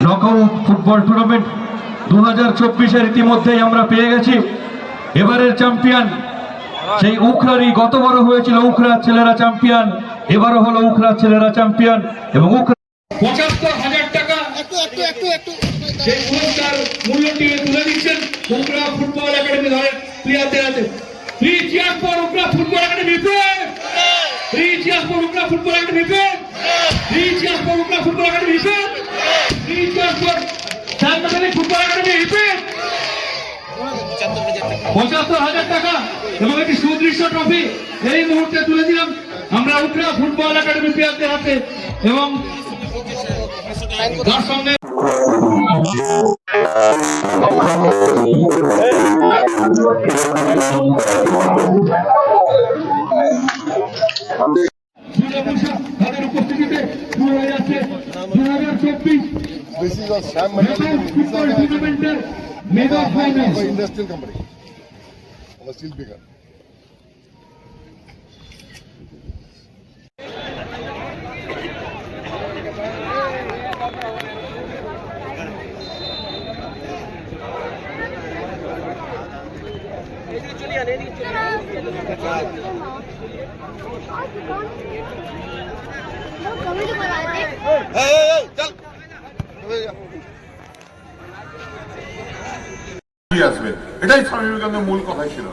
Knockout football tournament 2024-এর ইতিমধ্যেই আমরা পেয়ে গেছি। এবারের চ্যাম্পিয়ন সেই উখরারই, গতবারও হয়েছিল উখরার ছেলেরা চ্যাম্পিয়ন, এবারও হলো উখরার ছেলেরা চ্যাম্পিয়ন। এবং 75,000 টাকা সেই পুরস্কার মূল্যটি তুলে দিচ্ছেন উখরা ফুটবল একাডেমি ধরে প্লেয়ারদের হাতে। Free cheers for Ukhra football academy, free cheers for Ukhra football academy, free cheers for Ukhra football academy, free cheers for Sanmadani football academy. 75,000 টাকা এবং একটি সুদৃশ্য ট্রফি এই মুহূর্তে তুলে দিলাম আমরা উখরা ফুটবল একাডেমি প্লেয়ারদের হাতে। এবং তার সঙ্গে তাদের উপস্থিতিতে শুরু হয়ে যাচ্ছে 2024 টুর্নামেন্টের mega final. Industrial company. Our steel bigger. আসবে, এটাই স্বামী বিবেকানন্দের মূল কথা ছিল।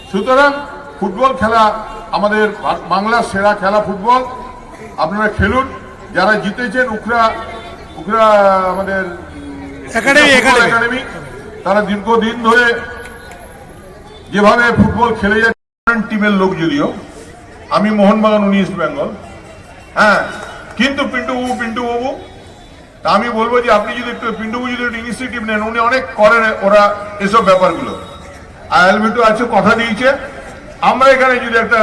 সুতরাং ফুটবল খেলা আমাদের বাংলার সেরা খেলা ফুটবল, আপনারা খেলুন। যারা জিতেছেন উখরা আমাদের একাডেমি, তারা দীর্ঘদিন ধরে যেভাবে ফুটবল খেলে যাচ্ছেন টিমের লোক, যদিও আমি মোহনবাগান ইস্ট বেঙ্গল, হ্যাঁ, কিন্তু পিন্টু বাবু আমি বলবো যে আপনি যদি একটু পিন্টুবাবু যদি একটু ইনিশিয়েটিভ নেন, উনি অনেক করেন ওরা এসব ব্যাপারগুলো। আয়ালবিটু আছে, কথা দিয়েছে, আমরা এখানে যদি একটা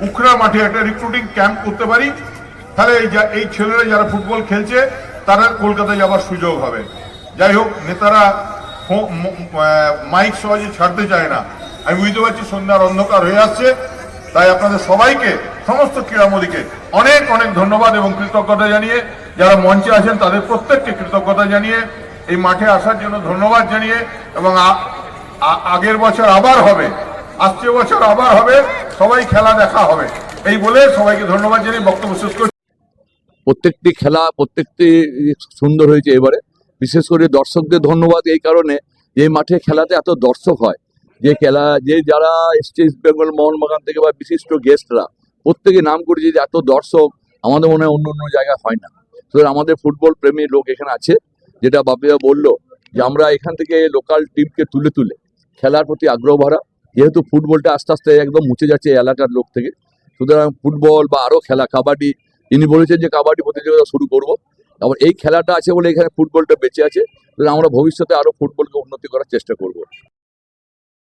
উখরা মাঠে একটা রিক্রুটিং ক্যাম্প করতে পারি, তাহলে এই ছেলেরা যারা ফুটবল খেলছে তারা কলকাতায় যাওয়ার সুযোগ হবে। যাই হোক, নেতারা মাইক সহজে ছাড়তে চায় না, আমি বুঝতে পারছি সন্ধ্যার অন্ধকার হয়ে আসছে। তাই আপনাদের সবাইকে, সমস্ত ক্রীড়ামোদীকে অনেক অনেক ধন্যবাদ এবং কৃতজ্ঞতা জানিয়ে, যারা মঞ্চে আছেন তাদের প্রত্যেককে কৃতজ্ঞতা জানিয়ে, এই মাঠে আসার জন্য ধন্যবাদ জানিয়ে, এবং আগের বছর আবার হবে, আসছে বছর আবার হবে, সবাই খেলা দেখা হবে, এই বলে সবাইকে ধন্যবাদ জানিয়ে বক্তব্য শেষ করছি। প্রত্যেকটি খেলা প্রত্যেকটি সুন্দর হয়েছে এবারে। বিশেষ করে দর্শকদের ধন্যবাদ এই কারণে যে এই মাঠে খেলাতে এত দর্শক হয়, যে যারা এসছে ইস্ট বেঙ্গল মোহনবাগান থেকে বা বিশিষ্ট গেস্টরা প্রত্যেকে নাম করেছে যে এত দর্শক আমাদের মনে হয় অন্য অন্য জায়গায় হয় না। সুতরাং আমাদের ফুটবল প্রেমী লোক এখানে আছে, যেটা বাপিদা বললো যে আমরা এখান থেকে লোকাল টিমকে তুলে খেলার প্রতি আগ্রহ ভরা, যেহেতু ফুটবলটা আস্তে আস্তে একদম মুছে যাচ্ছে এই এলাকার লোক থেকে। সুতরাং ফুটবল বা আরও খেলা, কাবাডি, তিনি বলেছেন যে কাবাডি প্রতিযোগিতা শুরু করব। আবার এই খেলাটা আছে বলে এখানে ফুটবলটা বেঁচে আছে। আমরা ভবিষ্যতে আরও ফুটবলকে উন্নতি করার চেষ্টা করব।